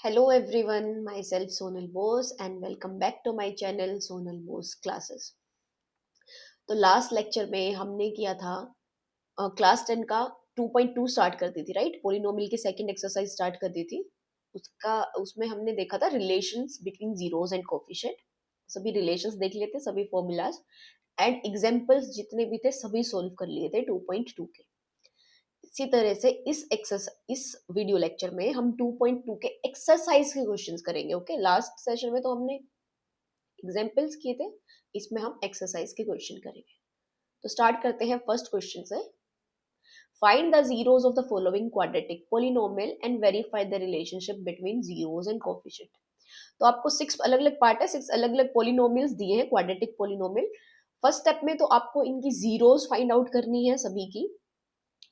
Hello everyone, myself Sonal Bose and welcome back to my channel Sonal Bose Classes। तो last lecture में हमने किया था class 10 का 2.2 स्टार्ट कर दी थी, राइट। पोलिनोमियल की सेकंड एक्सरसाइज स्टार्ट कर दी थी। उसमें हमने देखा था relations between zeros and coefficient. सभी रिलेशंस देख लिए थे, सभी फॉर्मूलाज एंड एग्जांपल्स जितने भी थे सभी सोल्व कर लिए थे 2.2 के। इसी तरह से इस वीडियो लेक्चर में हम 2.2 के एक्सरसाइज के क्वेश्चंस करेंगे। ओके, लास्ट सेशन में तो हमने एग्जांपल्स किए थे, इसमें हम एक्सरसाइज के क्वेश्चन करेंगे। तो स्टार्ट करते हैं फर्स्ट क्वेश्चन से। Find the zeros of the following quadratic polynomial and verify the relationship between zeros and coefficient. तो आपको 6 अलग अलग पार्ट है, 6 अलग अलग पोलिनोमियल्स दिए हैं, क्वाड्रेटिक पोलिनोमियल। फर्स्ट स्टेप में तो आपको इनकी जीरोस फाइंड आउट करनी है सभी की,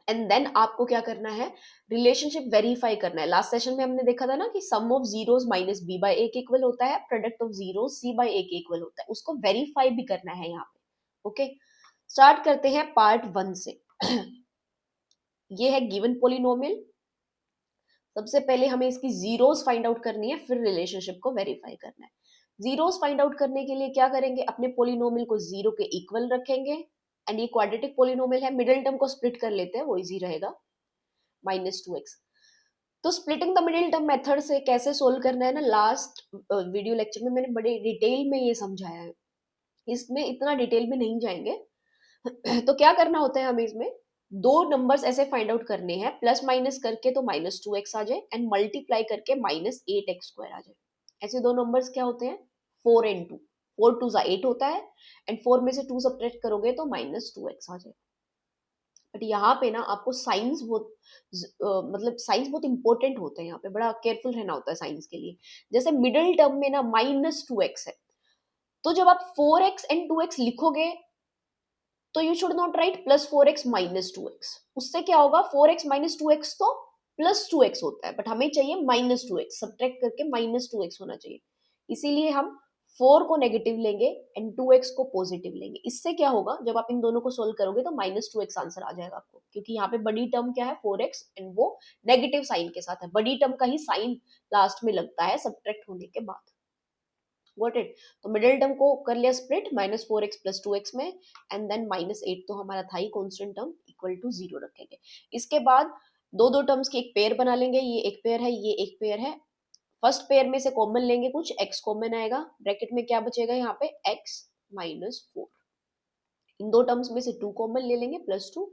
एंड देन आपको क्या करना है, रिलेशनशिप वेरीफाई करना है। लास्ट सेशन में हमने देखा था ना कि sum of zeros minus b by a के इक्वल होता है, product of zero c by a के इक्वल होता है, उसको वेरीफाई भी करना है यहाँ पे। ओके, स्टार्ट करते हैं पार्ट 1 से। ये है गिवन पोलिनोमियल। सबसे पहले हमें इसकी जीरोस फाइंड आउट करनी है, फिर रिलेशनशिप को वेरीफाई करना है। जीरोस फाइंड आउट करने के लिए क्या करेंगे, अपने पोलिनोमियल को जीरो के इक्वल रखेंगे, एंड ये क्वाड्रेटिक पोलिनोमियल है, मिडिल टर्म को स्प्लिट कर लेते हैं, वो इजी रहेगा, -2x। तो splitting the middle term method से कैसे सोल्व करना है ना, लास्ट वीडियो लेक्चर में मैंने बड़े डिटेल में ये समझाया है, इसमें इतना डिटेल में नहीं जाएंगे। तो क्या करना होता है, हमें इसमें दो नंबर्स ऐसे फाइंड आउट करने हैं, प्लस माइनस करके तो -2x आ जाए एंड मल्टीप्लाई करके -8x² आ जाए। ऐसे दो नंबर्स क्या होते हैं, 4 एंड 2। 4 2 8 होता है, एंड 4 में से 2 सब्ट्रैक्ट करोगे तो -2x आ जाए। बट यहाँ पे ना आपको साइंस बहुत मतलब साइंस बहुत इंपॉर्टेंट होते हैं, यहाँ पे बड़ा केयरफुल रहना होता है साइंस के लिए। जैसे मिडिल टर्म में ना -2x है, तो जब आप 4x एंड 2x लिखोगे तो you should not right +4x -2x। उससे क्या होगा, 4x -2x तो +2x होता है, बट हमें चाहिए -2x, सब्ट्रैक्ट करके -2x होना चाहिए। इसीलिए हम 4 को नेगेटिव लेंगे एंड 2x को पॉजिटिव लेंगे। इससे क्या होगा, जब आप इन दोनों को सोल्व करोगे तो -2x आंसर आ जाएगा आपको, क्योंकि यहाँ पे बड़ी टर्म क्या है 4x, एंड वो नेगेटिव साइन के साथ है। बड़ी टर्म का ही साइन लास्ट में लगता है सब्ट्रैक्ट होने के बाद। Got it. तो मिडिल टर्म को कर लिया स्प्लिट, -4x + 2x में, एंड देन -8 तो हमारा था ही कॉन्स्टेंट टर्म, इक्वल टू 0 रखेंगे। इसके बाद दो दो टर्म्स की एक पेयर बना लेंगे, ये एक पेयर है, ये एक पेयर है। फर्स्ट पेयर में से कॉमन लेंगे, कुछ x कॉमन आएगा, ब्रैकेट में क्या बचेगा यहाँ पे x -4। इन दो टर्म्स में से 2 कॉमन ले लेंगे, +2,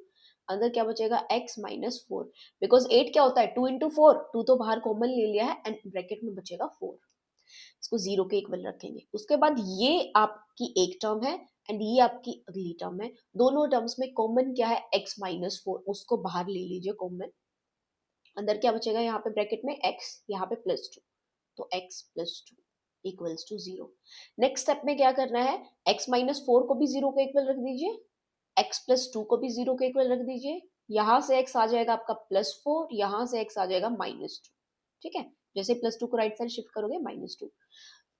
अंदर क्या बचेगा x -4। बिकॉज 8 क्या होता है, 2 × 4, 2 तो बाहर कॉमन ले लिया है, एंड ब्रैकेट में बचेगा 4। इसको 0 के इक्वल रखेंगे। उसके बाद ये आपकी एक टर्म है एंड ये आपकी अगली टर्म है। दोनों टर्म्स में कॉमन क्या है, x -4, उसको बाहर ले लीजिए कॉमन। अंदर क्या बचेगा यहाँ पे ब्रैकेट में x, यहाँ पे +2, तो x +2 equals to 0। Next step में क्या करना है, x -4 को भी 0 के इक्वल रख दीजिए, x +2 को भी 0 के इक्वल रख दीजिए। यहाँ से x आ जाएगा आपका +4, यहाँ से x आ जाएगा -2। ठीक है, जैसे +2 को राइट साइड शिफ्ट करोगे -2।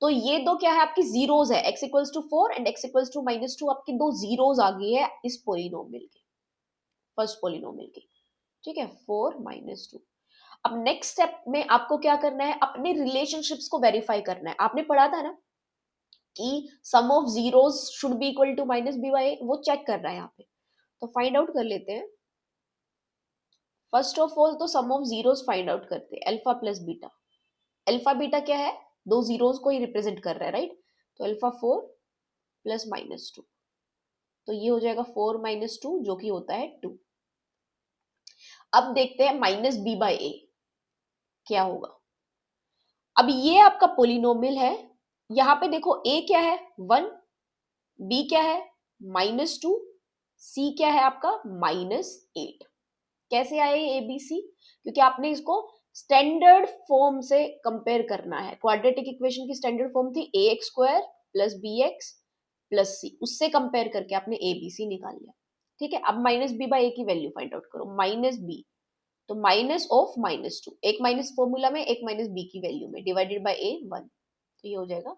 तो ये दो क्या है, आपकी जीरोस है, x equals to 4 and x equals to -2, आपकी दो जीरोस आ गई है इस पोलिनोमियल की, फर्स्ट पोलिनोमियल की। ठीक है, 4 -2। अब नेक्स्ट स्टेप में आपको क्या करना है, अपने रिलेशनशिप्स को वेरीफाई करना है। आपने पढ़ा था ना कि sum of zeros should be equal to -b/a, वो चेक कर रहा है यहाँ पे। तो फाइंड आउट कर लेते हैं। फर्स्ट ऑफ ऑल तो sum of zeros find out करते हैं, alpha plus beta. Alpha beta क्या है, दो जीरोस को ही रिप्रेजेंट कर रहा है, राइट। तो अल्फा 4 + -2, तो ये हो जाएगा 4 - 2, जो कि होता है 2। अब देखते हैं -b/a क्या होगा। अब ये आपका पोलिनोमियल है, यहाँ पे देखो a क्या है 1, b क्या है -2, c क्या है आपका -8। कैसे आए ये ABC, क्योंकि आपने इसको स्टैंडर्ड फॉर्म से कंपेयर करना है। क्वाड्रेटिक इक्वेशन की स्टैंडर्ड फॉर्म थी ax² + bx + c, उससे कंपेयर करके आपने ABC निकाल लिया। ठीक है, अब -b/a की वैल्यू फाइंड आउट करो, -b, तो -2, एक माइनस फॉर्मूला में, एक -b की वैल्यू में, डिवाइडेड बाय a 1, तो ये हो जाएगा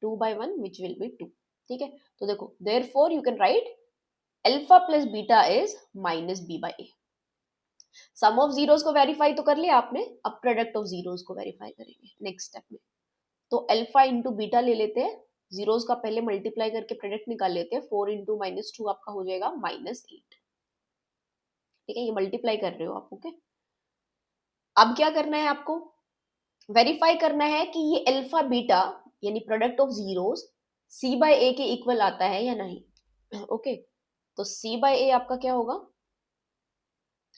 2/1 विच विल बी 2। ठीक है, तो देखो therefore you can write alpha plus beta is -b/a। Sum of zeros को वेरीफाई तो कर लिया आपने, अब प्रोडक्ट ऑफ जीरोस को वेरीफाई करेंगे नेक्स्ट स्टेप में। तो अल्फा इंटू बीटा ले लेते हैं, जीरोस का पहले मल्टीप्लाई करके प्रोडक्ट निकाल लेते हैं। 4 इंटू -2 आपका हो जाएगा -8। ठीक है, ये मल्टीप्लाई कर रहे हो आप। ओके, अब क्या करना है आपको, वेरीफाई करना है कि ये अल्फा बीटा यानी product of zeros c by a के इक्वल आता है या नहीं। ओके, तो सी बाय ए आपका क्या होगा,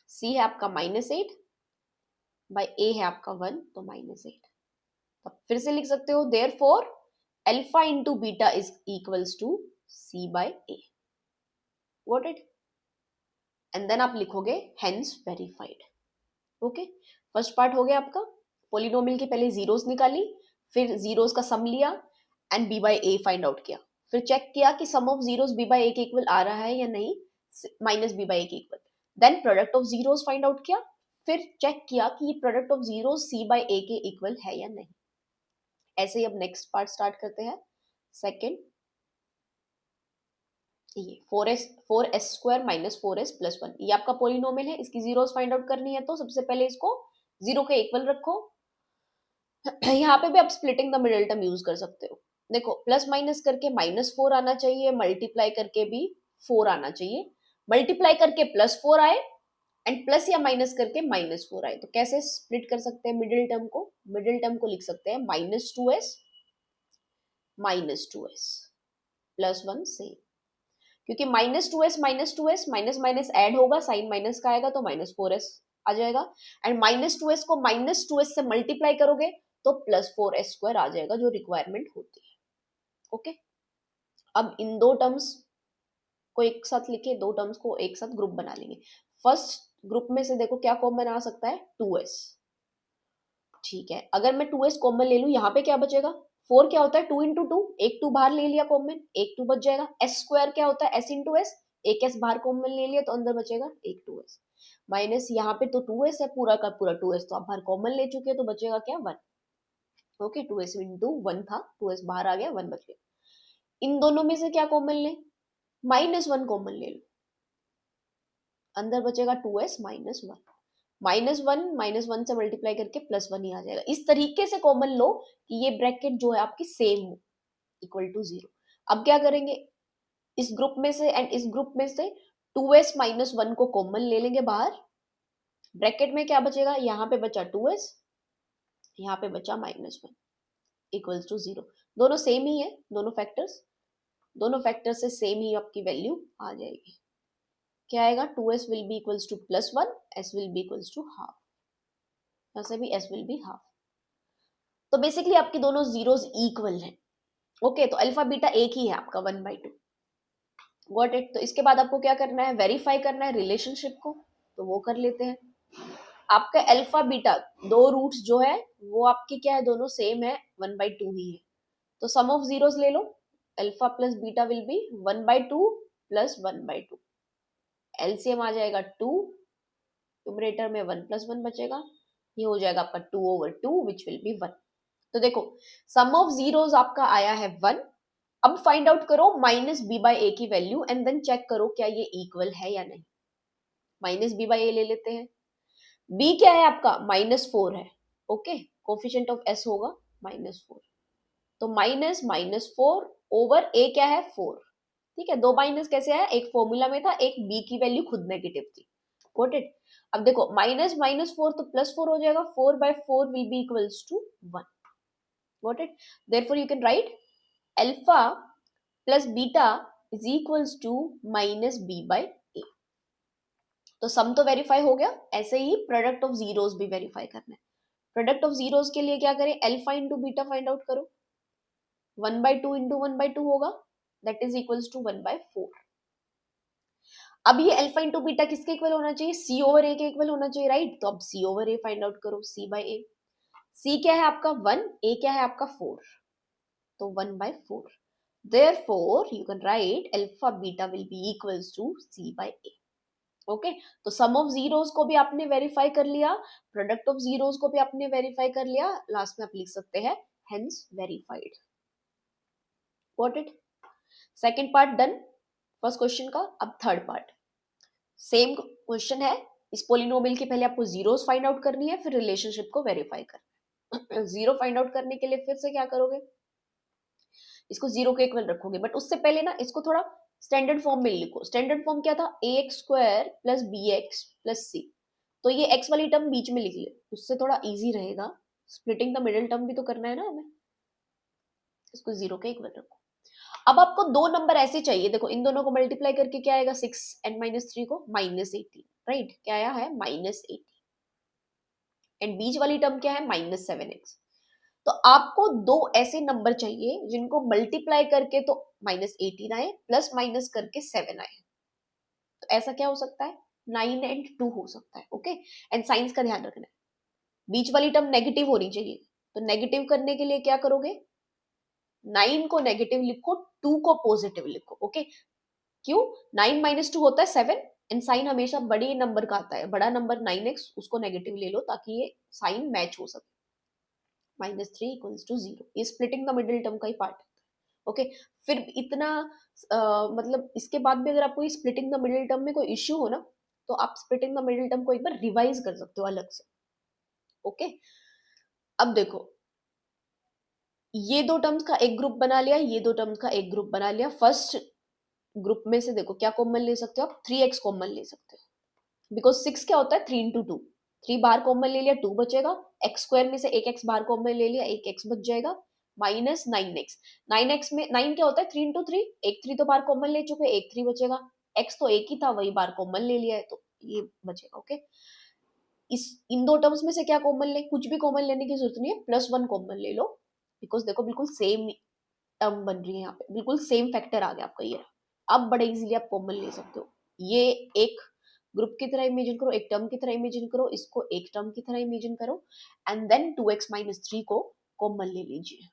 सी है आपका -8 बाय ए है आपका 1, तो -8। अब फिर से लिख सकते हो, therefore alpha into beta is equals to c by a. Got it? And then आप लिखोगे hence verified. Okay, first part हो गया आपका, पोलिनोमियल की पहले जीरोस निकाली, फिर जीरोस का सम लिया and b by a find out किया, फिर चेक किया कि sum of zeros b by a के इक्वल आ रहा है या नहीं, माइनस बी बाय ए के equal. Then product of zeros find out किया, फिर चेक किया कि ये product of zeros c by a के इक्वल है या नहीं। ऐसे ही अब नेक्स्ट पार्ट स्टार्ट करते हैं। सेकेंड, ये 4s square minus 4s plus 1, ये आपका पोलिनोमियल है, इसकी जीरोस फाइंड आउट करनी है, तो सबसे पहले इसको जीरो के इक्वल रखो। यहाँ पे भी आप splitting the middle term use कर सकते हो। देखो, प्लस माइनस करके -4 आना चाहिए, मल्टीप्लाई करके भी 4 आना चाहिए, मल्टीप्लाई करके +4 आए एंड प्लस या माइनस करके -4 आए। तो कैसे स्प्लिट कर सकते हैं मिडिल टर्म को, मिडिल टर्म को लिख सकते हैं -2s प्लस 1 सेम, क्योंकि -2s माइनस माइनस ऐड होगा, साइन माइनस का आएगा तो -4s आ जाएगा, एंड -2s को -2s से मल्टीप्लाई करोगे तो +4s स्क्वायर आ जाएगा, जो रिक्वायरमेंट होती है। ओके, अब इन दो टर्म्स को एक साथ लिखे, दो टर्म्स को एक साथ ग्रुप बना लेंगे। फर्स्ट ग्रुप में से देखो क्या कॉमन आ सकता है, 2s। ठीक है, अगर मैं 2s कॉमन ले लूं, यहाँ पे क्या बचेगा, 4 क्या होता है 2 इंटू 2, एक 2 बाहर ले लिया कॉमन, एक 2 बच जाएगा। s स्क्वायर क्या होता है s इंटू एस, एक s बाहर कॉमन ले लिया तो अंदर बचेगा एक 2s, माइनस यहाँ पे तो 2s है, पूरा का पूरा 2s तो आप बाहर कॉमन ले चुके हो, तो बचेगा क्या 1। ओके, 2s इंटू 1 था, 2s बाहर आ गया, 1 बच गया। इन दोनों में से क्या कॉमन ले, -1 कॉमन ले लो, अंदर बचेगा 2s -1, -1 से मल्टीप्लाई करके +1 ही आ जाएगा। इस तरीके से कॉमन लो कि ये ब्रैकेट जो है आपकी सेम हो, इक्वल टू 0। अब क्या करेंगे, इस ग्रुप में से एंड इस ग्रुप में से 2s -1 को कॉमन ले लेंगे बाहर, ब्रैकेट में क्या बचेगा, यहाँ पे बचा 2s, यहाँ पे बचा -1 इक्वल्स टू 0। दोनों सेम ही है, दोनों फैक्टर्स से सेम ही आपकी वैल्यू आ जाएगी। क्या आएगा, 2s will be equals to +1, s will be equals to half, यहाँ से भी s विल बी हाफ। तो बेसिकली आपकी दोनों जीरोस इक्वल हैं। ओके, तो अल्फा बीटा एक ही है आपका 1/2। Got it? तो इसके बाद आपको क्या करना है, वेरीफाई करना है रिलेशनशिप को, तो वो कर लेते हैं। आपका अल्फा बीटा दो रूट्स जो है वो आपकी क्या है, दोनों सेम है, 1/2 ही है। तो सम ऑफ जीरोस ले लो, alpha plus beta will be 1/2 plus 1/2, LCM आ जाएगा 2, न्यूमरेटर में 1 + 1 बचेगा, ये हो जाएगा आपका 2/2 विच विल बी 1। तो देखो, सम ऑफ जीरोस आपका आया है 1। अब फाइंड आउट करो -b/a की वैल्यू एंड देन चेक करो क्या ये इक्वल है या नहीं। -b/a ले लेते हैं, b क्या है आपका, -4 है। ओके, कोफिशिएंट ऑफ s होगा -4, तो -4 ओवर a क्या है 4। ठीक है, दो माइनस कैसे आया, एक फॉर्मूला में था, एक b की वैल्यू खुद नेगेटिव थी। Got it? अब देखो -4 तो +4 हो जाएगा, 4/4 will be equals to 1। Got it? Therefore you can write alpha plus beta is equals to -b/a। तो सम तो वेरीफाई हो गया, ऐसे ही प्रोडक्ट ऑफ जीरोस भी वेरीफाई करना है। प्रोडक्ट ऑफ जीरोस के लिए क्या करें, alpha into beta find out करो, 1/2 इंटू 1/2 होगा, दैट इज इक्वल्स टू 1/4। अब ये अल्फा इंटू बीटा किसके इक्वल होना चाहिए, सी ओवर ए के इक्वल होना चाहिए, राइट? तो अब सी ओवर ए फाइंड आउट करो, c/a। c क्या है आपका 1, a क्या है आपका 4, तो 1/4। Therefore, you can write alpha beta will be equals to c/a। Okay, तो सम ऑफ जीरोस को भी आपने वेरीफाई कर लिया, प्रोडक्ट ऑफ जीरोस को भी आपने वेरीफाई कर लिया, लास्ट में आप लिख सकते हैं hence verified. Got it? Second part done first question का। अब थर्ड पार्ट, सेम क्वेश्चन है, इस पोलिनोमियल की पहले आपको जीरोस फाइंड आउट करनी है, फिर रिलेशनशिप को वेरीफाई करना है। जीरो फाइंड आउट करने के लिए फिर से क्या करोगे, इसको जीरो के इक्वल रखोगे, बट उससे पहले ना इसको थोड़ा स्टैंडर्ड फॉर्म में लिखो। स्टैंडर्ड फॉर्म क्या था, a x square plus b x plus c. तो ये एक्स वाली टर्म बीच में लिख ले, उससे थोड़ा इजी रहेगा। स्प्लिटिंग द मिडिल टर्म भी तो करना है ना हमें। इसको जीरो के इक्वल रखो। अब आपको दो नंबर ऐसे चाहिए, देखो इन दोनों को मल्टीप्लाई करके क्या आएगा, 6 n - 3 को -18, राइट, क्या आया है -18, एंड बीच वाली टर्म क्या है -7x। तो आपको दो ऐसे नंबर चाहिए जिनको मल्टीप्लाई करके तो -18 आए, प्लस माइनस करके 7 आए। तो ऐसा क्या हो सकता है, 9 and 2 हो सकता है। ओके, एंड साइंस का ध्यान रखना है, बीच वाली टर्म नेगेटिव होनी चाहिए। तो नेगेटिव करने के लिए क्या करोगे, 9 को नेगेटिव लिखो, 2 को पॉजिटिव लिखो। ओके, क्यों, 9 - 2 होता है 7, एंड साइन हमेशा बड़े नंबर का आता है, बड़ा नंबर 9x, उसको नेगेटिव ले लो ताकि ये साइन मैच हो सके। -3 = 0, ये स्प्लिटिंग द मिडिल टर्म का ही पार्ट है। ओके, फिर इतना मतलब इसके बाद भी अगर आपको ये स्प्लिटिंग द मिडिल टर्म में कोई इश्यू हो ना, तो आप स्प्लिटिंग द मिडिल टर्म को एक बार रिवाइज कर सकते हो अलग से। ओके, अब देखो ये दो टर्म्स का एक ग्रुप बना लिया, ये दो टर्म्स का एक ग्रुप बना लिया। फर्स्ट ग्रुप में से देखो क्या कॉमन ले सकते हो आप, 3x कॉमन ले सकते हो, बिकॉज 6 क्या होता है, 3 × 2, 3 बाहर कॉमन ले लिया 2 बचेगा, एक्स स्क्वायर में से एक एक्स बाहर कॉमन ले लिया, एक एक्स बच जाएगा, -9x। 9x में 9 क्या होता है, 3 × 3, एक 3 तो बाहर कॉमन ले चुके, एक 3 बचेगा, x तो एक ही था वही बाहर कॉमन ले लिया है तो ये बचेगा। ओके, इस इन दो टर्म्स में से क्या कॉमन ले, कुछ भी कॉमन लेने की जरूरत नहीं है, +1 कॉमन ले लो, बिकॉज देखो बिल्कुल सेम टर्म बन रही है यहाँ पे, बिल्कुल सेम फैक्टर आ गया आपका ये। अब बड़े इजीली आप कॉमन ले सकते हो, ये एक ग्रुप की तरह इमेजिन करो, एक टर्म की तरह इमेजिन करो, इसको एक टर्म की तरह इमेजिन करो, एंड देन 2x - 3 को कॉमन ले लीजिए।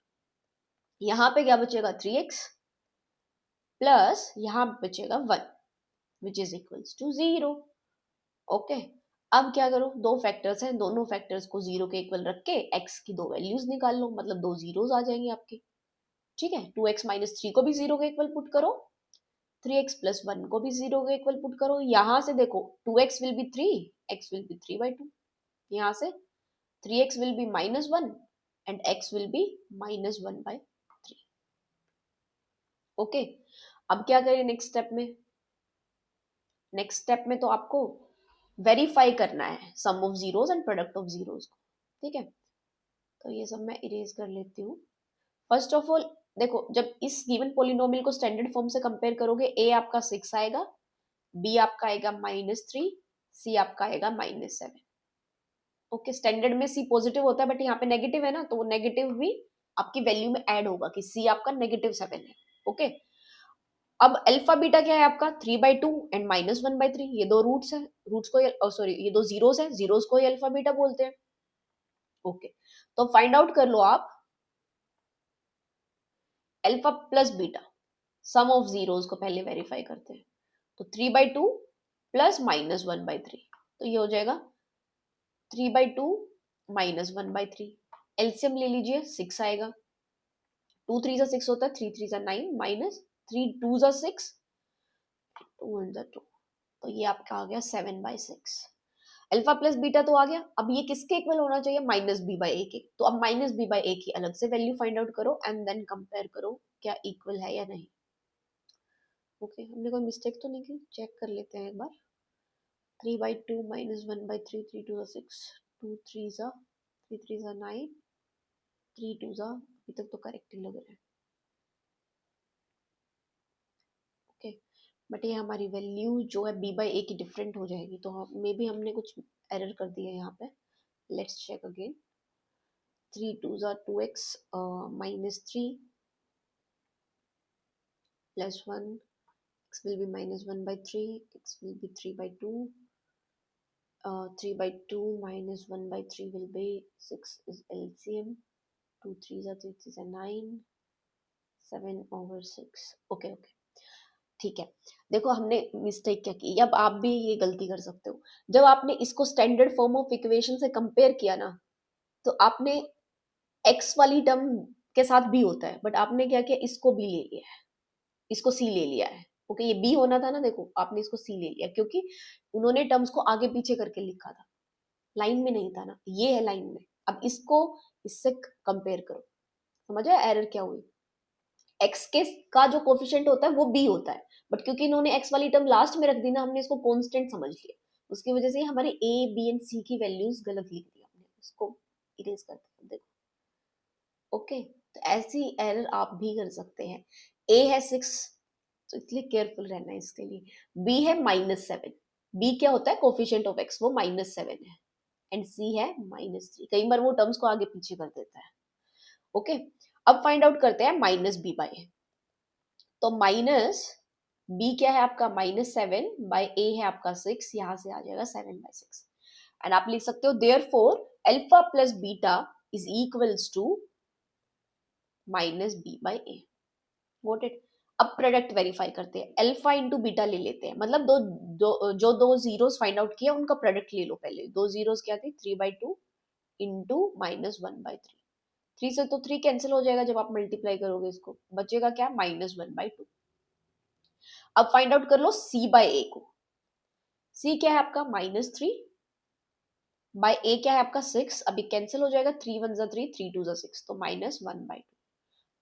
यहाँ पे क्या बचेगा, 3x प्लस यहाँ बचेगा 1 which is equals to 0। Okay, अब क्या करो, दो फैक्टर्स हैं, दोनों फैक्टर्स को 0 के इक्वल रख के x की दो वैल्यूज निकाल लो, मतलब दो जीरोस आ जाएंगे आपके। ठीक है, 2x - 3 को भी 0 के इक्वल पुट करो, 3x + 1 को भी 0 के इक्वल पुट करो। यहाँ से देखो 2x will be 3, x will be 3/2, यहाँ से 3x will be -1 and x will be -1/3। Okay, अब क्या करें नेक्स्ट स्टेप में, नेक्स्ट स्टेप में तो आपको वेरीफाई करना है sum of zeros and product of zeros को। ठीक है, तो ये सब मैं इरेज कर लेती हूँ। फर्स्ट ऑफ ऑल देखो, जब इस गिवन पोलिनोमियल को स्टैंडर्ड फॉर्म से कंपेयर करोगे, a आपका 6 आएगा, b आपका आएगा -3, c आपका आएगा -7। ओके, स्टैंडर्ड में c पॉजिटिव होता है, बट यहाँ पे नेगेटिव है ना, तो वो नेगेटिव भी आपकी वैल्यू में ऐड होगा कि c आपका -7 है। ओके, अब अल्फा बीटा क्या है आपका, 3/2 एंड -1/3, ये दो रूट्स है, रूट्स को सॉरी ये दो जीरोस है, जीरोस को ही अल्फा बीटा बोलते हैं। ओके, तो फाइंड आउट कर लो आप alpha plus beta, sum of zeros को पहले वेरीफाई करते हैं। तो 3/2 प्लस -1/3, तो ये हो जाएगा 3/2 -1/3। एलसीएम ले लीजिए, 6 आएगा, 2 3 जा 6 होता है, 3 3 जा 9 -3 2 जा 6, 2 1 जा 2, तो ये आपका आ गया 7/6। अल्फा प्लस बीटा तो आ गया, अब ये किसके इक्वल होना चाहिए, -b/a के। तो अब -b/a की अलग से वैल्यू फाइंड आउट करो एंड देन कंपेयर करो क्या इक्वल है या नहीं। ओके, हमने कोई मिस्टेक तो नहीं की, चेक कर लेते हैं एक बार। 3/2 -1/3, 3 2 6, 2 3 3 3 9, 3 2 अभी तक तो करेक्ट ही लग रहा है। ओके, बट ये हमारी वैल्यू जो है b/a की डिफरेंट हो जाएगी, तो मे बी हमने कुछ एरर कर दिया है यहाँ पे। Let's check again. 3 2 2x -3 plus 1, x will be -1/3, x will be 3/2, 3/2 -1/3 will be 6 is LCM, 2 3 3 3 9, 7/6। Okay okay, ठीक है। देखो हमने मिस्टेक क्या की, अब आप भी ये गलती कर सकते हो। जब आपने इसको स्टैंडर्ड फॉर्म ऑफ इक्वेशन से कंपेयर किया ना, तो आपने x वाली टर्म के साथ भी होता है, बट आपने क्या किया, इसको भी ले लिया है, इसको c ले लिया है। ओके, ये बी होना था ना, देखो आपने इसको सी ले लिया क्योंकि उन्होंने टर्म्स को आगे पीछे करके लिखा था, लाइन में नहीं था ना, ये है लाइन में। अब इसको इससे कंपेयर करो, समझ आया एरर क्या हुई। एक्स के का जो कोफिशिएंट होता है वो बी होता है, बट क्योंकि इन्होंने एक्स वाली टर्म लास्ट में रख दी ना, हमने इसको कांस्टेंट समझ लिया, उसकी वजह से हमारे ए बी एंड सी की वैल्यूज गलत लिख दी हमने, इसको इरेज करते हैं देखो। ओके, तो ऐसी एरर आप भी कर सकते हैं। ए है 6, तो इसलिए केयरफुल रहना है इसके लिए। बी है -7, बी क्या होता है कोफिशिएंट ऑफ एक्स, वो -7 है, एंड सी है -3। कई बार वो टर्म्स को आगे पीछे कर देता है। ओके, अब फाइंड आउट करते हैं माइनस बी बाय ए। तो माइनस बी क्या है आपका -7 बाय ए है आपका 6, यहां से आ जाएगा 7/6। एंड आप लिख सकते हो therefore alpha plus beta is equals to -b by a. Got it. अब प्रोडक्ट वेरीफाई करते हैं, अल्फा इंटू बीटा ले लेते हैं, मतलब दो जीरोस फाइंड आउट किया उनका प्रोडक्ट ले लो पहले। दो जीरोस क्या थी, 3/2 इंटू -1/3। 3 से तो 3 कैंसिल हो जाएगा जब आप मल्टीप्लाई करोगे इसको, बचेगा क्या, -1/2। अब फाइंड आउट कर लो c बाय ए को। c क्या है आपका -3 बाय a क्या है आपका 6, अभी कैंसिल हो जाएगा, 3 1 जा 3, 3 2 जा 6, तो -1/2।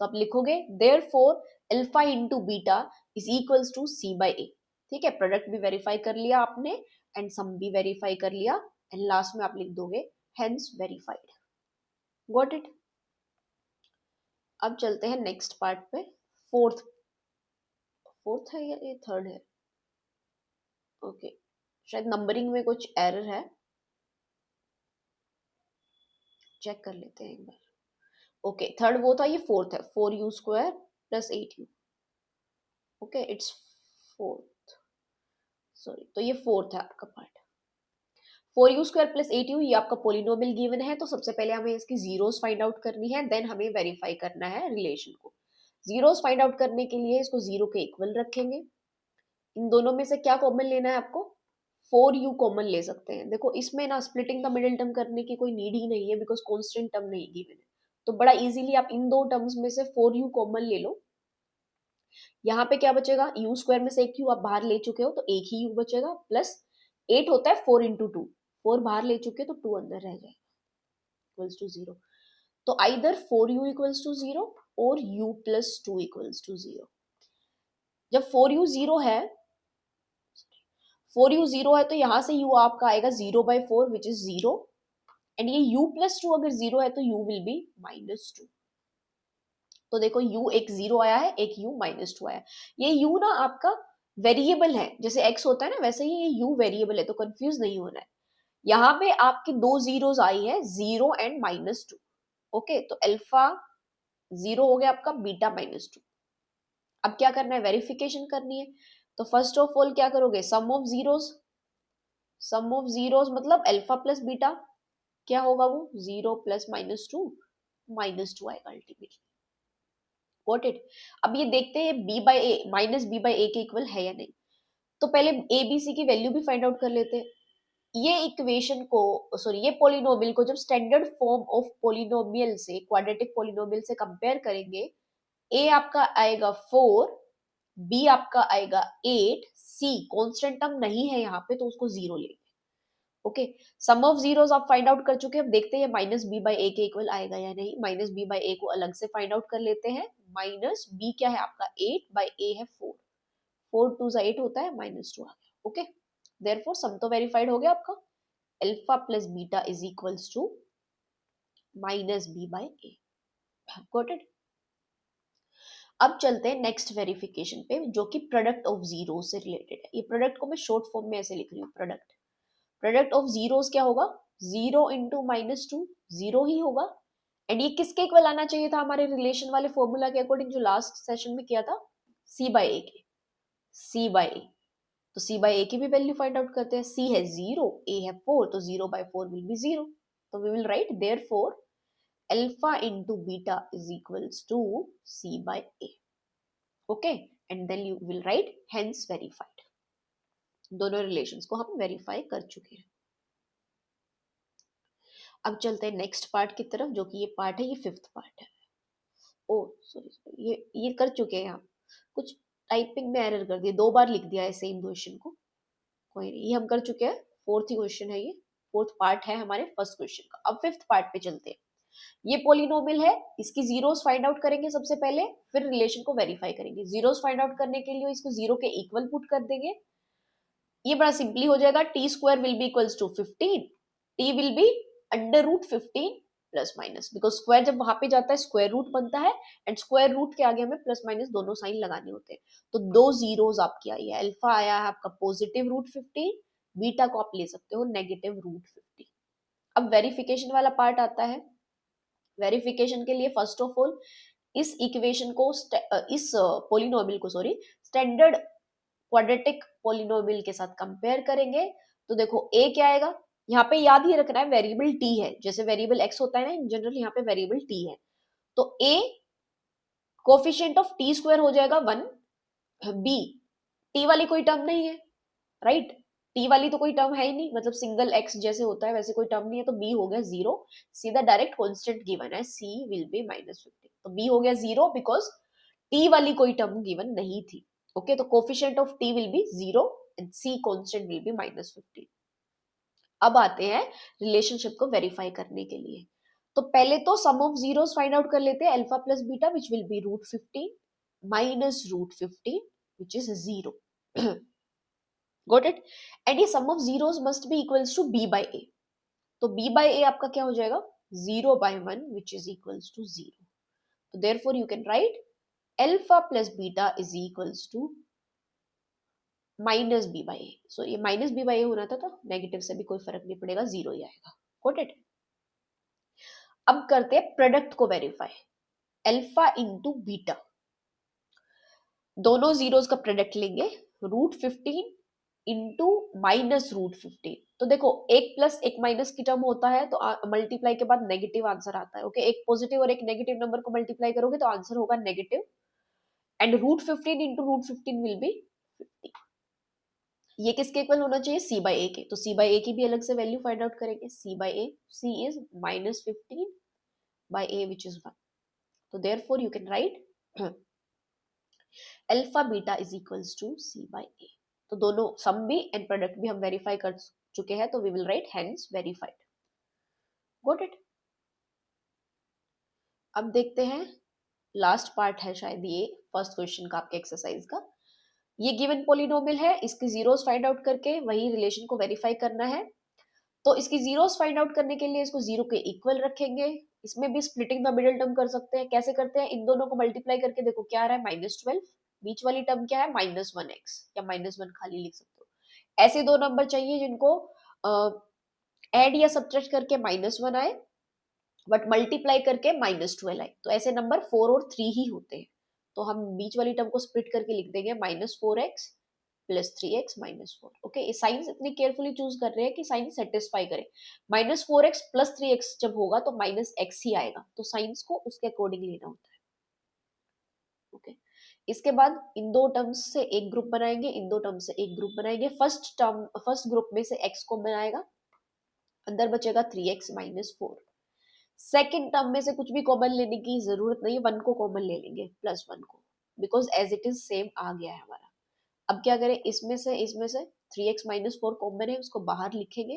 तो आप लिखोगे therefore alpha into beta is equals to c by a। ठीक है, प्रोडक्ट भी वेरीफाई कर लिया आपने एंड सम भी वेरीफाई कर लिया, एंड लास्ट में आप लिख दोगे हेंस वेरीफाइड। Got it. अब चलते हैं नेक्स्ट पार्ट पे। फोर्थ फोर्थ है या ये थर्ड है, ओके शायद नंबरिंग में कुछ एरर है, चेक कर लेते हैं एक बार। ओके, थर्ड वो था, ये फोर्थ है, 4u² + 8u। Okay, it's fourth, sorry, तो ये फोर्थ है आपका पार्ट। 4u² + 8u ये आपका पोलिनोमियल गिवन है, तो सबसे पहले हमें इसकी जीरोस फाइंड आउट करनी है, देन हमें वेरीफाई करना है रिलेशन को। जीरोस फाइंड आउट करने के लिए इसको जीरो के इक्वल रखेंगे। इन दोनों में से क्या कॉमन लेना है आपको, 4u कॉमन ले सकते हैं। देखो इसमें ना स्प्लिटिंग द मिडिल टर्म करने की कोई नीड ही नहीं है, बिकॉज कॉन्स्टेंट टर्म नहीं गिवन है, तो बड़ा इजीली आप इन दो टर्म्स में से 4u कॉमन ले लो। यहाँ पे क्या बचेगा, u² में से एक u आप बाहर ले चुके हो, तो एक ही u बचेगा, प्लस 8 होता है 4 इंटू 2, 4 बाहर ले चुके हो तो 2 अंदर रह जाएगा, इक्वल्स टू 0। तो आइदर 4u इक्वल्स टू 0 और u + 2 इक्वल्स टू 0। जब 4u 0 है, 4u 0 है, तो यहाँ से u आपका आएगा 0/4 विच इज 0, एंड ये u + 2 अगर 0 है तो u विल बी -2। तो देखो u एक 0 आया है, एक u -2 आया है। ये u ना आपका वेरिएबल है, जैसे x होता है ना, वैसे ही ये u वेरिएबल है, तो कंफ्यूज नहीं होना है। यहाँ पे आपकी दो जीरोस आई है, 0 एंड -2। ओके, तो अल्फा 0 हो गया आपका, बीटा -2। अब क्या करना है, वेरिफिकेशन करनी है। तो फर्स्ट ऑफ ऑल क्या करोगे, sum of zeros, sum of zeros मतलब अल्फा प्लस बीटा, क्या होगा वो 0 + -2, -2 आएगा अल्टीमेटली। Got it. अब ये देखते हैं b by A -b by a के इक्वल है या नहीं। तो पहले ए बी सी की वैल्यू भी फाइंड आउट कर लेते हैं। ये इक्वेशन को, सॉरी ये पोलिनोमियल को जब स्टैंडर्ड फॉर्म ऑफ पोलिनोमियल से, क्वाड्रेटिक पोलिनोमियल से कंपेयर करेंगे, ए आपका आएगा 4, बी आपका आएगा 8, सी कांस्टेंट टर्म नहीं है यहाँ पे तो उसको 0 लेंगे। ओके, सम ऑफ जीरोस आप फाइंड आउट कर चुके हैं, अब देखते हैं -b बाय ए के इक्वल आएगा या नहीं। -b बाय ए को अलग से फाइंड आउट कर लेते हैं। -b क्या है आपका 8 बाय ए है 4, 4 2 8 होता है, -2 आ गया। ओके, देयरफॉर सम तो वेरीफाइड हो गया आपका, alpha plus beta is equals to -b by a. Got it. अब चलते हैं नेक्स्ट वेरिफिकेशन पे, जो कि प्रोडक्ट ऑफ जीरो से रिलेटेड है। ये प्रोडक्ट को मैं शॉर्ट फॉर्म में ऐसे लिख रही हूँ, प्रोडक्ट ऑफ जीरोस क्या होगा, 0 इंटू -2, 0 ही होगा। एंड ये किसके इक्वल आना चाहिए था, हमारे रिलेशन वाले फॉर्मूला के अकॉर्डिंग जो लास्ट सेशन में किया था, c बाय ए के, c बाय ए। तो c बाय ए की भी वैल्यू फाइंड आउट करते हैं। c है 0, a है 4, तो 0/4 विल बी 0। तो we will write therefore alpha into beta is equals to c by a. Okay, and then you will write hence verified. दोनों रिलेशंस को हम वेरीफाई कर चुके हैं। अब चलते हैं नेक्स्ट पार्ट की तरफ, जो कि ये पार्ट है, ये फिफ्थ पार्ट है। ओ सॉरी, ये कर चुके हैं हम कुछ, टाइपिंग में एरर कर दी, 2 बार लिख दिया है सेम क्वेश्चन को, कोई नहीं, ये हम कर चुके हैं। फोर्थ ही क्वेश्चन है ये, फोर्थ पार्ट है हमारे फर्स्ट क्वेश्चन का। अब फिफ्थ पार्ट पे चलते हैं। ये पोलिनोमियल है, इसकी जीरोस फाइंड आउट करेंगे सबसे पहले, फिर रिलेशन को वेरीफाई करेंगे। जीरोस फाइंड आउट करने के लिए इसको जीरो के इक्वल पुट कर देंगे। ये बड़ा सिंपली हो जाएगा, t square will be equals to 15, t will be under root 15 plus minus, because square जब वहां पे जाता है स्क्वायर रूट बनता है, एंड स्क्वायर रूट के आगे हमें प्लस माइनस दोनों साइन लगाने होते हैं। तो 2 जीरोस आपकी आई है, अल्फा आया है आपका पॉजिटिव रूट 15, बीटा को आप ले सकते हो नेगेटिव रूट 50। अब वेरिफिकेशन वाला पार्ट आता है। वेरिफिकेशन के लिए फर्स्ट ऑफ ऑल इस इक्वेशन को इस पोलिनोमियल को सॉरी स्टैंडर्ड क्वाड्रेटिक पोलिनोमियल के साथ कंपेयर करेंगे। तो देखो ए क्या आएगा, यहाँ पे याद ही रखना है वेरिएबल टी है, जैसे वेरिएबल एक्स होता है ना इन जनरल, यहाँ पे वेरिएबल टी है। तो ए कोफिशिएंट ऑफ टी स्क्वायर हो जाएगा 1, बी टी वाली कोई टर्म नहीं है, राइट, टी वाली तो कोई टर्म है ही नहीं, मतलब सिंगल एक्स जैसे होता है वैसे कोई टर्म नहीं है, तो बी हो गया 0, सीधा डायरेक्ट कांस्टेंट गिवन है, सी विल बी -15, तो बी हो गया 0 बिकॉज टी वाली कोई टर्म गिवन नहीं थी। ओके, तो coefficient of t will be 0 and c constant will be -15। अब आते हैं रिलेशनशिप को वेरीफाई करने के लिए। तो पहले तो sum of zeros find out कर लेते हैं, alpha plus beta which will be root 15 minus root 15 which is 0। Got it. And ये sum of zeros must be equals to b by a. तो बी बाय ए आपका क्या हो जाएगा, 0 by 1 which is equals to 0। तो therefore you can write alpha plus beta is equals to minus b by ए। सो ये minus b by ए होना था, तो नेगेटिव से भी कोई फर्क नहीं पड़ेगा, 0 ही आएगा। Got it. अब करते हैं प्रोडक्ट को वेरीफाई, अल्फा इंटू बीटा, दोनों जीरोस का प्रोडक्ट लेंगे, रूट 15 इंटू माइनस रूट 15। तो देखो एक प्लस एक माइनस की टर्म होता है, तो मल्टीप्लाई के बाद नेगेटिव आंसर आता है। ओके, एक पॉजिटिव और एक नेगेटिव नंबर को मल्टीप्लाई करोगे तो आंसर होगा negative, and root 15 into root 15 will be 50। ये किसके इक्वल होना चाहिए, सी बाई ए के, तो सी बाई ए की भी अलग से वैल्यू फाइंड आउट करेंगे। C by a, c is -15 by a which is 1, तो therefore you can write alpha beta is equals to c by a. तो दोनों सम भी एंड प्रोडक्ट भी हम वेरीफाई कर चुके हैं, तो we will write hence verified. Got it. अब देखते हैं लास्ट पार्ट है शायद ये फर्स्ट क्वेश्चन का आपके एक्सरसाइज का। ये गिवन पोलिनोमियल है, इसके जीरोस फाइंड आउट करके वही रिलेशन को वेरीफाई करना है। तो इसकी जीरोस फाइंड आउट करने के लिए इसको 0 के इक्वल रखेंगे। इसमें भी स्प्लिटिंग द मिडिल टर्म कर सकते हैं। कैसे करते हैं, इन दोनों को मल्टीप्लाई करके देखो क्या आ रहा है, -12, बीच वाली टर्म क्या है -1x, या -1 खाली लिख सकते हो। ऐसे दो नंबर चाहिए जिनको ऐड या सब्ट्रैक्ट करके -1 आए बट मल्टीप्लाई करके -12 आए, तो ऐसे नंबर 4 और 3 ही होते हैं। तो हम बीच वाली टर्म को स्प्लिट करके लिख देंगे -4x प्लस 3x -4। ओके, ये साइंस इतनी केयरफुली चूज कर रहे हैं कि साइंस सेटिस्फाई करे। -4x प्लस 3x जब होगा तो -x ही आएगा, तो साइंस को उसके अकॉर्डिंग लेना होता है। ओके, इसके बाद इन दो टर्म्स से एक ग्रुप बनाएंगे, इन दो टर्म से एक ग्रुप बनाएंगे। फर्स्ट ग्रुप में से x को बनाएगा, अंदर बचेगा 3x -4। सेकेंड टर्म में से कुछ भी कॉमन लेने की जरूरत नहीं, 1 को कॉमन ले लेंगे, +1 को, because as it is same आ गया है हमारा। अब क्या करें, इसमें से 3x -4 कॉमन है, उसको बाहर लिखेंगे।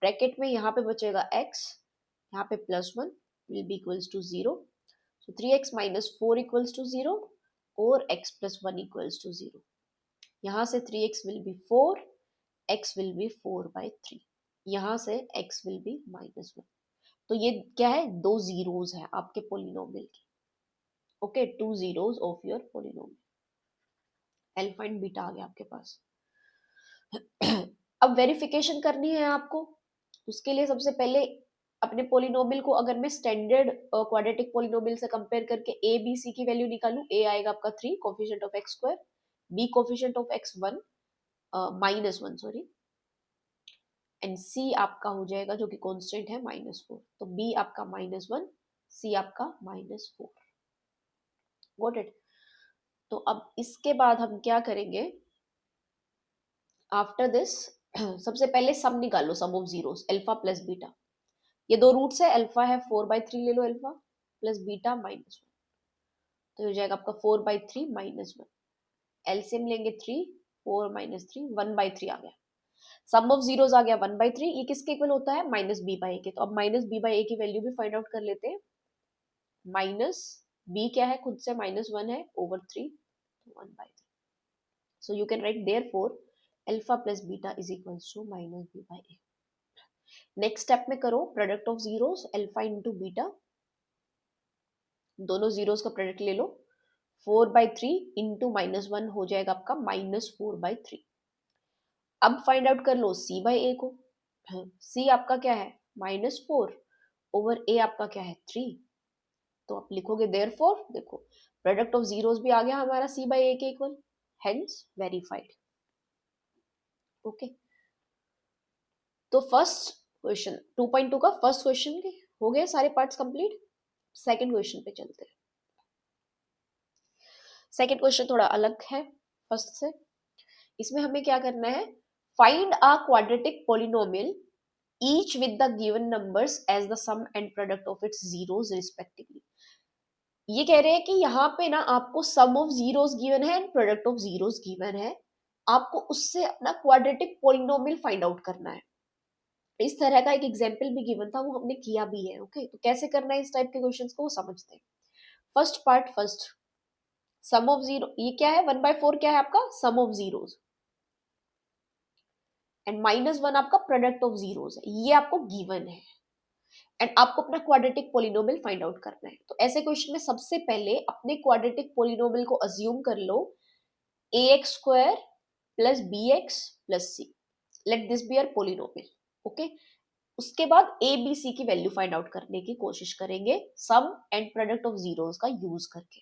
ब्रैकेट में यहाँ पे बचेगा x, यहाँ पे +1 will be equals to 0, so 3x -4 equals to 0 और x +1 इक्वल्स टू 0। यहाँ से 3x will B 4, x will B 4/3, यहाँ से x विल बी -1। तो ये क्या है, 2 जीरोस है आपके पोलिनोमियल की। Okay, 2 zeros of your polynomial, alpha and beta आ गया आपके पास। अब वेरिफिकेशन करनी है आपको, उसके लिए सबसे पहले अपने पोलिनोमियल को अगर मैं स्टैंडर्ड क्वाड्रेटिक पोलिनोमियल से कंपेयर करके ए बी सी की वैल्यू निकालूं, ए आएगा आपका 3 coefficient of x square, b coefficient of x 1 -1 sorry, and c आपका हो जाएगा जो कि कांस्टेंट है -4, तो बी आपका -1, सी आपका -4। Got it. तो अब इसके बाद हम क्या करेंगे, आफ्टर दिस सबसे पहले सम निकालो, sum of zeros, alpha plus beta. ये दो रूट्स है, अल्फा है 4/3 ले लो, अल्फा प्लस बीटा -1, तो हो जाएगा आपका 4/3 -1। एलसीएम लेंगे 3, 4 माइनस 3, 1/3 आ गया। सम ऑफ जीरोस आ गया 1/3, ये किसके इक्वल होता है माइनस बी बाई ए के। तो अब माइनस बी बाई ए की वैल्यू भी फाइंड आउट कर लेते हैं। माइनस बी क्या है, खुद से -1 है over 3, 1/3। So you can write therefore alpha plus beta is equals to minus b by a. Next step में करो product of zeros, alpha into beta, दोनों जीरोस का प्रोडक्ट ले लो। 4/3 इंटू -1 हो जाएगा आपका -4/3। अब फाइंड आउट कर लो c बाई ए को। c आपका क्या है -4 ओवर a आपका क्या है 3। तो आप लिखोगे देयरफॉर, देखो प्रोडक्ट ऑफ जीरोस भी आ गया हमारा c बाई ए के इक्वल, हेंस वेरीफाइड। ओके, तो फर्स्ट क्वेश्चन 2.2 का फर्स्ट क्वेश्चन के हो गए सारे पार्ट्स कंप्लीट। सेकंड क्वेश्चन पे चलते हैं। सेकंड क्वेश्चन थोड़ा अलग है फर्स्ट से। इसमें हमें क्या करना है, find a quadratic polynomial each with the given numbers as the sum and product of its zeros respectively. ये कह रहे हैं कि यहाँ पे ना आपको सम ऑफ जीरोस गिवन है and product of zeros given है, आपको उससे अपना क्वाड्रेटिक पोलिनोमियल फाइंड आउट करना है। इस तरह का एक एग्जाम्पल भी गिवन था, वो हमने किया भी है। ओके, तो कैसे करना है इस टाइप के क्वेश्चंस को वो समझते हैं। First part first, sum of zero, ये क्या है 1/4 क्या है आपका सम ऑफ जीरोस, एंड -1 आपका प्रोडक्ट ऑफ जीरोस है, ये आपको गिवन है एंड आपको अपना क्वाड्रेटिक पोलिनोमियल फाइंड आउट करना है। तो ऐसे क्वेश्चन में सबसे पहले अपने क्वाड्रेटिक पोलिनोमियल को अज्यूम कर लो ax² plus bx plus c, let this be our polynomial. Okay, उसके बाद ए बी सी की वैल्यू फाइंड आउट करने की कोशिश करेंगे सम एंड प्रोडक्ट ऑफ जीरोस का यूज करके।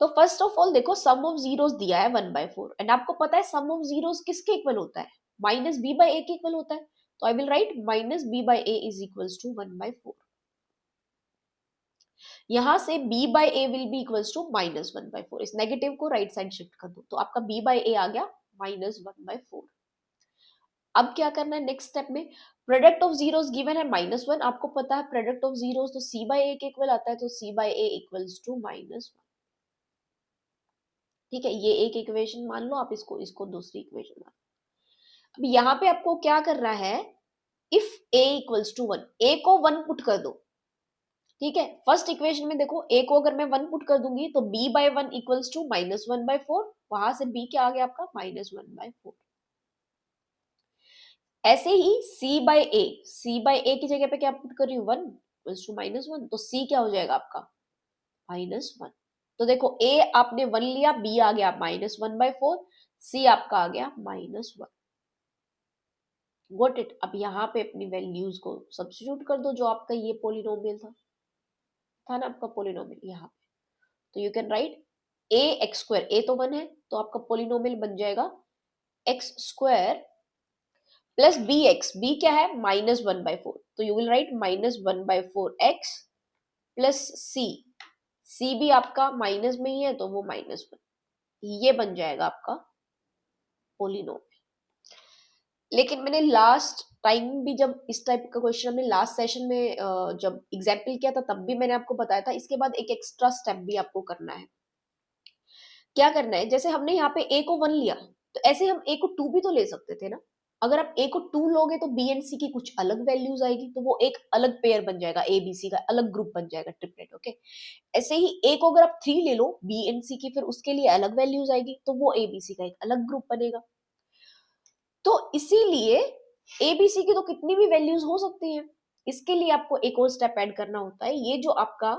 तो फर्स्ट ऑफ ऑल देखो सम ऑफ जीरोस दिया है 1/4 एंड आपको पता है सम ऑफ जीरोस किसके इक्वल होता है, माइनस बी बाई ए के इक्वल होता है। तो I will write minus b by a is equals to 1/4। यहां से b by a will be equals to -1/4। इस नेगेटिव को राइट साइड शिफ्ट कर दो, तो आपका b बाई ए आ गया -1/4। अब क्या करना है नेक्स्ट स्टेप में, प्रोडक्ट ऑफ जीरोस गिवन है -1, आपको पता है प्रोडक्ट ऑफ जीरोस तो c बाई ए के इक्वल आता है, तो c by a equals to -1। ठीक है, ये एक इक्वेशन मान लो आप, इसको इसको दूसरी इक्वेशन मान लो। अब यहाँ पे आपको क्या करना है, if a equals to 1, a को 1 पुट कर दो। ठीक है, फर्स्ट इक्वेशन में देखो a को अगर मैं 1 पुट कर दूंगी तो b बाई 1 इक्वल्स टू -1/4, वहां से b क्या आ गया आपका -1/4। ऐसे ही c बाई ए की जगह पे क्या पुट कर रही हूँ 1 इक्वल्स टू -1, तो c क्या हो जाएगा आपका -1। तो देखो a आपने 1 लिया, b आ गया -1/4, c आपका आ गया -1। Got it. अब यहाँ पे अपनी वैल्यूज को सब्स्टिट्यूट कर दो, जो आपका ये पोलिनोमियल था ना आपका पोलिनोमियल यहाँ पे। तो you can right ax², a तो 1 है, तो आपका पोलिनोमियल बन जाएगा x² प्लस b क्या है -1/4, तो you will right -1/4x plus c भी आपका माइनस में ही है तो वो -1। ये बन जाएगा आपका पोलिनोमियल। लेकिन मैंने लास्ट टाइम भी जब इस टाइप का क्वेश्चन हमने लास्ट सेशन में जब एग्जाम्पल किया था तब भी मैंने आपको बताया था, इसके बाद एक एक्स्ट्रा स्टेप भी आपको करना है। क्या करना है, जैसे हमने यहाँ पे a को 1 लिया, तो ऐसे हम a को 2 भी तो ले सकते थे ना। अगर आप a को 2 लोगे तो b एंड c की कुछ अलग वैल्यूज आएगी, तो वो एक अलग पेयर बन जाएगा, a b c का अलग ग्रुप बन जाएगा, ट्रिपलेट। ओके, ऐसे ही a को अगर आप 3 ले लो b एंड c की, फिर उसके लिए अलग वैल्यूज आएगी, तो वो a b c का एक अलग ग्रुप बनेगा। तो इसीलिए a b c की तो कितनी भी वैल्यूज हो सकती हैं, इसके लिए आपको एक और स्टेप ऐड करना होता है। ये जो आपका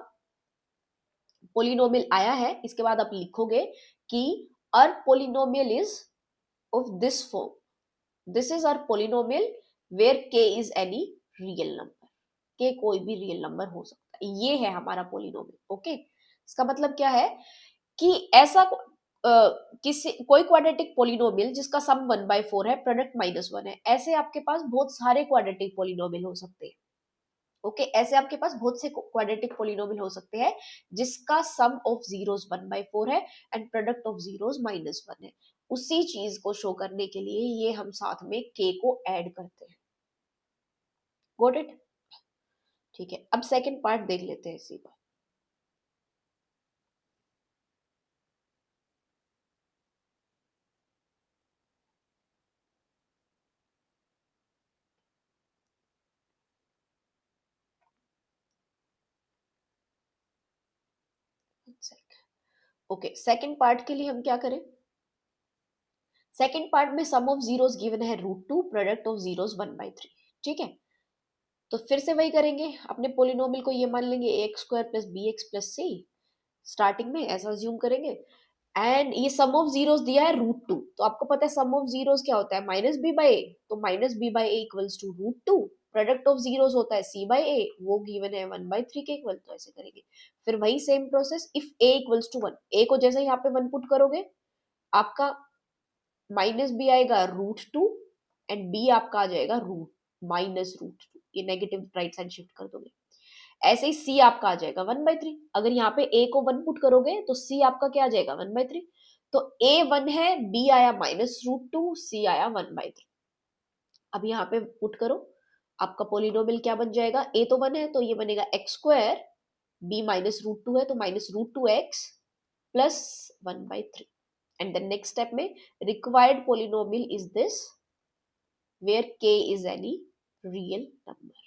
पोलिनोमियल आया है, इसके बाद आप लिखोगे कि our polynomial is of this form, this is our polynomial where k is any real number, k कोई भी रियल नंबर हो सकता है, ये है हमारा पोलिनोमियल। ओके, इसका मतलब क्या है कि ऐसा किसी कोई क्वाड्रेटिक पोलिनोमियल जिसका सम 1/4 है, प्रोडक्ट -1 है, ऐसे आपके पास बहुत सारे क्वाड्रेटिक पोलिनोमियल हो सकते हैं। ओके, ऐसे आपके पास बहुत से क्वाड्रेटिक पोलिनोमियल हो सकते हैं जिसका सम ऑफ जीरोस 1/4 है एंड प्रोडक्ट ऑफ जीरोस -1 है। उसी चीज को शो करने के लिए ये हम साथ में k को ऐड करते हैं। Got it. ठीक है, अब सेकंड पार्ट देख लेते हैं इसी का। ओके, सेकंड पार्ट के लिए हम क्या करें? सेकंड पार्ट में सम ऑफ जीरोस गिवन है √2, प्रोडक्ट ऑफ जीरोस 1/3। ठीक है, तो फिर से वही करेंगे, अपने पोलिनोमियल को ये मान लेंगे ax² + bx + c, स्टार्टिंग में ऐसा अज्यूम करेंगे। एंड ये सम ऑफ जीरोस दिया है √2, तो आपको पता है सम ऑफ जीरोस क्या होता है? -b/a, तो -b/a equals to √2। Product of zeros होता है c/a, वो गिवन है 1/3 के इक्वल, तो ऐसे करेंगे। फिर वही same process, if a equals to 1, a को जैसे यहाँ पे 1 पुट करोगे, आपका -b आएगा √2 एंड b आपका आ जाएगा -√2, ये नेगेटिव राइट साइड शिफ्ट कर दोगे। ऐसे ही c आपका आ जाएगा 1/3। अगर यहाँ पे a को 1 पुट करोगे तो c आपका क्या आ जाएगा? 1/3। तो a 1 है, b आया -√2, c आया 1/3। अब यहाँ पे पुट करो, आपका पोलिनोमियल क्या बन जाएगा? a तो 1 है तो ये बनेगा x², b -√2 है तो -√2x plus 1/3। And then next step में required polynomial is this where k is any real number.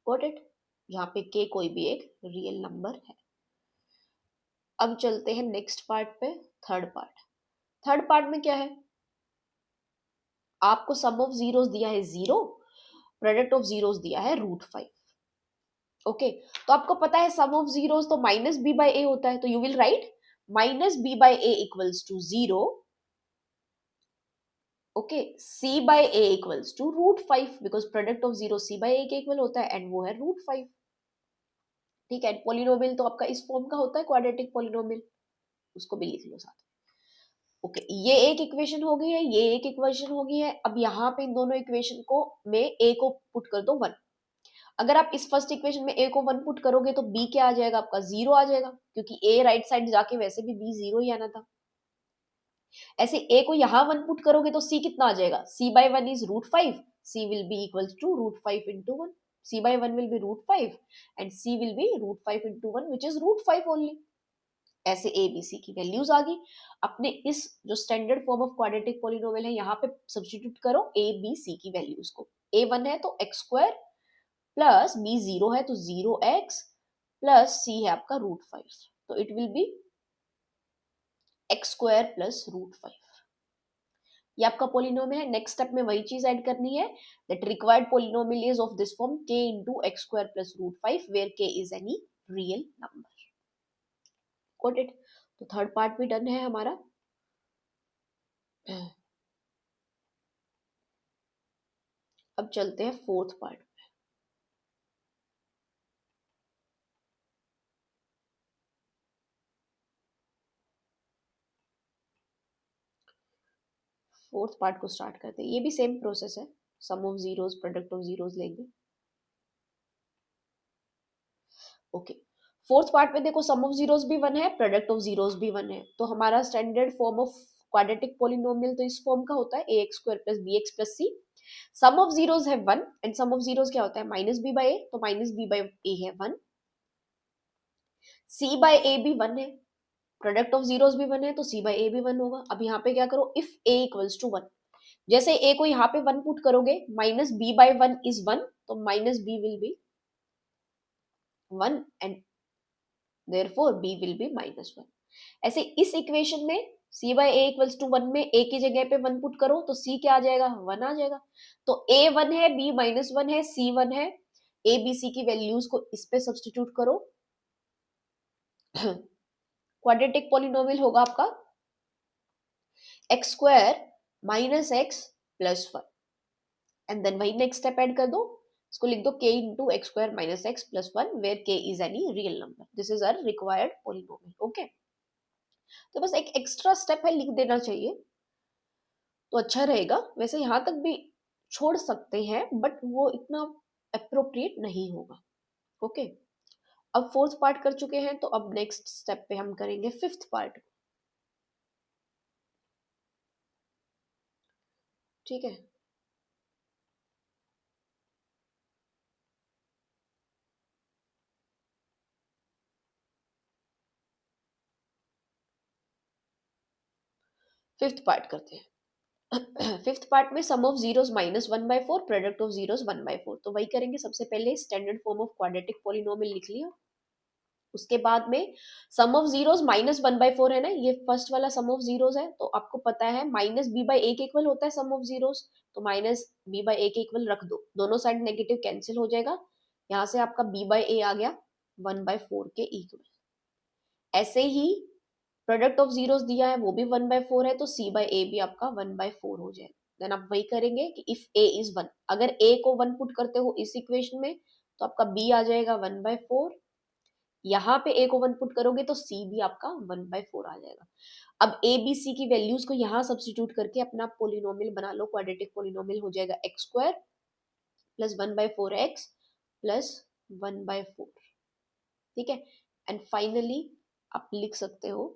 Got it? जहाँ पे k कोई भी एक रियल नंबर है। अब चलते हैं नेक्स्ट पार्ट पे, थर्ड पार्ट। थर्ड पार्ट में क्या है? आपको सम ऑफ जीरोस दिया है 0, प्रोडक्ट ऑफ जीरोस दिया है √5। ओके, तो आपको पता है सम ऑफ जीरोस तो -b/a होता है, तो you will write -b/a equals to 0। Okay, c/a equals to √5, because product of zero c/a के इक्वल होता है एंड वो है √5। ठीक है, पोलिनोमियल तो आपका इस फॉर्म का होता है, क्वाड्रेटिक पोलिनोमियल, उसको भी लिख लो साथ में। ओके, ये एक इक्वेशन हो गई है, ये एक इक्वेशन हो गई है। अब यहाँ पे इन दोनों इक्वेशन को में a को पुट कर दो 1। अगर आप इस फर्स्ट इक्वेशन में a को 1 पुट करोगे तो b क्या आ जाएगा? आपका 0 आ जाएगा, क्योंकि a राइट साइड जाके वैसे भी b 0 ही आना था। ऐसे a को यहाँ 1 पुट करोगे तो c कितना आ जाएगा? c/1 is √5, c will be equals to √5 into 1। c/1 will be √5 and c will be √5 into 1 which is √5 only। ऐसे a b c की वैल्यूज आ गई। अपने इस जो standard form of quadratic polynomial है यहाँ पे सब्स्टिट्यूट करो a b c की वैल्यूज को। a 1 है तो x² प्लस b 0 है तो 0x प्लस c है आपका √5, तो it will be x² plus √5। ये आपका पोलिनोमियल है। नेक्स्ट स्टेप में वही चीज ऐड करनी है, that required polynomial is of this form k into x² plus √5 where k is any real number. Got it? तो थर्ड पार्ट भी डन है हमारा। अब चलते हैं फोर्थ पार्ट। फोर्थ पार्ट को स्टार्ट करते हैं, ये भी सेम प्रोसेस है, sum of zeros, product of zeros लेंगे। ओके, फोर्थ पार्ट में देखो सम ऑफ जीरोस भी 1 है, प्रोडक्ट ऑफ जीरोस भी 1 है, तो हमारा standard form of quadratic polynomial तो इस फॉर्म का होता है ax² plus bx plus c। Sum of zeros है 1 एंड सम ऑफ जीरोस क्या होता है? -b/a, तो -b/a है 1। c/a भी 1 है, प्रोडक्ट ऑफ जीरोस भी 1 है तो c/a भी 1 होगा। अब यहाँ पे क्या करो, इफ a इक्वल्स टू 1, जैसे a को यहाँ पे 1 पुट करोगे, -b/1 इज 1, तो -b will be 1 and therefore b will be -1। ऐसे इस इक्वेशन में c/a इक्वल्स टू 1 में a की जगह पे 1 पुट करो तो c क्या आ जाएगा? 1 आ जाएगा। तो a 1 है, b -1 है, c 1 है, a b c की वैल्यूज को इस पे सब्स्टिट्यूट करो। क्वाड्रेटिक पॉलिनोमियल होगा आपका x² -x plus 1 and then वही नेक्स्ट स्टेप ऐड कर दो, इसको लिख दो k into x² -x plus 1 where k is any real number। this is our required polynomial। Okay, तो बस एक एक्स्ट्रा स्टेप है, लिख देना चाहिए तो अच्छा रहेगा। वैसे यहाँ तक भी छोड़ सकते हैं बट वो इतना अप्रोप्रिएट नहीं होगा। ओके, अब फोर्थ पार्ट कर चुके हैं तो अब नेक्स्ट स्टेप पे हम करेंगे फिफ्थ पार्ट। ठीक है, फिफ्थ पार्ट करते हैं। फिफ्थ पार्ट में sum of zeros -1/4, product of zeros 1/4, तो वही करेंगे। सबसे पहले standard form of quadratic polynomial लिख लिया, उसके बाद में सम ऑफ जीरोस -1/4 है ना, ये फर्स्ट वाला सम ऑफ जीरोस है, तो आपको पता है -b/a के इक्वल होता है सम ऑफ जीरोस, तो -b/a के इक्वल रख दो, दोनों साइड नेगेटिव कैंसिल हो जाएगा, यहाँ से आपका b/a आ गया 1/4 के इक्वल। ऐसे ही प्रोडक्ट ऑफ जीरोस दिया है वो भी 1/4 है, तो c/a भी आपका 1/4 हो जाएगा। देन आप वही करेंगे कि इफ a इज 1, अगर a को 1 पुट करते हो इस इक्वेशन में तो आपका b आ जाएगा 1/4, यहाँ पे a को 1 पुट करोगे तो c भी आपका 1/4 आ जाएगा। अब a b c की वैल्यूज को यहाँ सब्स्टिट्यूट करके अपना पोलिनोमियल बना लो, क्वाड्रेटिक पोलिनोमियल हो जाएगा x² प्लस 1/4x प्लस 1/4, ठीक है। एंड फाइनली आप लिख सकते हो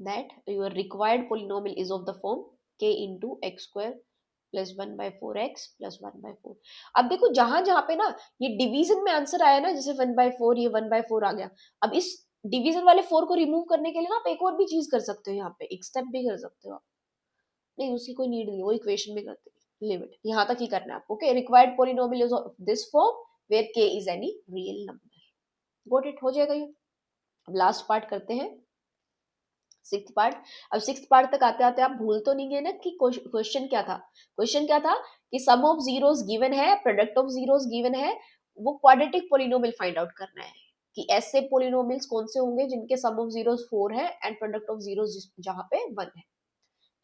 that your required polynomial is of the form k into x square plus 1/4x plus 1/4। अब देखो जहां जहां पे ना ये डिवीजन में आंसर आया ना, जैसे 1/4, ये 1/4 आ गया, अब इस डिवीजन वाले 4 को रिमूव करने के लिए ना आप एक और भी चीज कर सकते हो, यहाँ पे एक स्टेप भी कर सकते हो आप। नहीं, उसकी कोई नीड नहीं, वो इक्वेशन में करते हैं, लिमिट यहाँ तक ही करना है आपको। Okay, required polynomial is of this form where k is any real number. Got it, हो जाएगा ये। अब लास्ट पार्ट करते हैं, सिक्स्थ पार्ट। अब सिक्स्थ पार्ट तक आते आते आप भूल तो नहीं गए ना कि क्वेश्चन क्या था। क्वेश्चन क्या था कि सम ऑफ जीरोस गिवन है, प्रोडक्ट ऑफ जीरोस गिवन है, वो क्वाड्रेटिक पोलिनोमियल फाइंड आउट करना है कि ऐसे पोलिनोमियल्स कौन से होंगे जिनके सम ऑफ जीरोस 4 है एंड प्रोडक्ट ऑफ जीरोस जहां पे 1 है,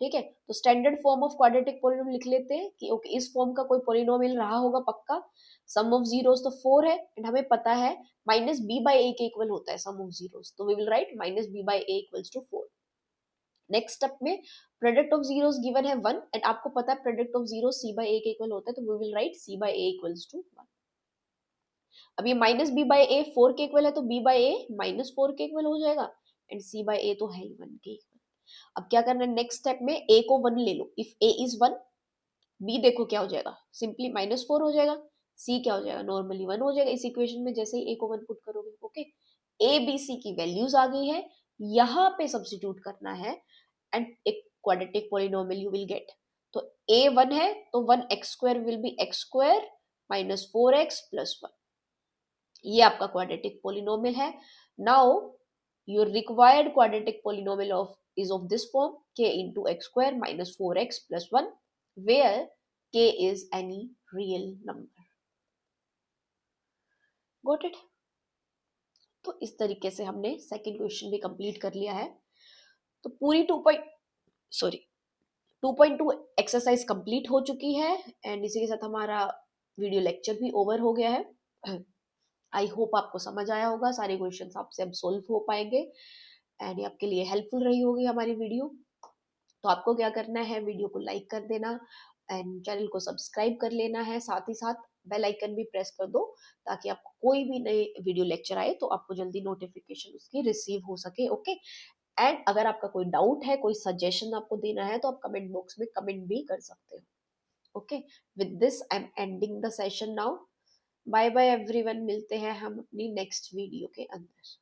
ठीक है। तो standard form of quadratic polynomial लिख लेते हैं कि ओके इस फॉर्म का कोई पोलिनोमियल रहा होगा पक्का, सम ऑफ जीरोस तो 4 है एंड हमें पता है -b/a के इक्वल होता है सम ऑफ जीरोस, तो we will write -b/a equals to 4। Next step में प्रोडक्ट ऑफ जीरोस गिवन है 1 एंड आपको पता है प्रोडक्ट ऑफ जीरो c/a के इक्वल होता है, तो we will write c/a equals to 1। अब ये -b/a 4 के इक्वल है तो b/a -4 के इक्वल हो जाएगा एंड c/a तो है ही 1 के इक्वल। अब क्या करना है नेक्स्ट स्टेप में, a को 1 ले लो, इफ a इज 1, b देखो क्या हो जाएगा, सिंपली -4 हो जाएगा, c क्या हो जाएगा, नॉर्मली 1 हो जाएगा इस इक्वेशन में जैसे ही a को 1 पुट करोगे। ओके, a b c की वैल्यूज आ गई है, यहाँ पे सब्स्टिट्यूट करना है एंड एक quadratic polynomial you will get. तो a 1 है तो 1x² will be x² -4x plus 1, ये आपका क्वाड्रेटिक पोलिनोमियल है। Now your required quadratic polynomial of is of this form k into x² -4x plus 1 where k is any real number. Got it? तो इस तरीके से हमने second question भी complete कर लिया है। तो पूरी 2.2 एक्सरसाइज कंप्लीट हो चुकी है एंड इसी के साथ हमारा वीडियो लेक्चर भी ओवर हो गया है। आई होप आपको समझ आया होगा, सारे क्वेश्चंस आपसे अब सोल्व हो पाएंगे एंड आपके लिए हेल्पफुल रही होगी हमारी वीडियो। तो आपको क्या करना है, वीडियो को लाइक कर देना एंड चैनल को सब्सक्राइब कर लेना है, साथ ही साथ बेल आइकन भी प्रेस कर दो ताकि आपको कोई भी नए वीडियो लेक्चर आए तो आपको जल्दी नोटिफिकेशन उसकी रिसीव हो सके। ओके, एंड अगर आपका कोई डाउट है, कोई सजेशन आपको देना है तो आप कमेंट बॉक्स में कमेंट भी कर सकते हो। Okay, with this I am ending the session now. Bye bye everyone, मिलते हैं हम अपनी नेक्स्ट वीडियो के अंदर।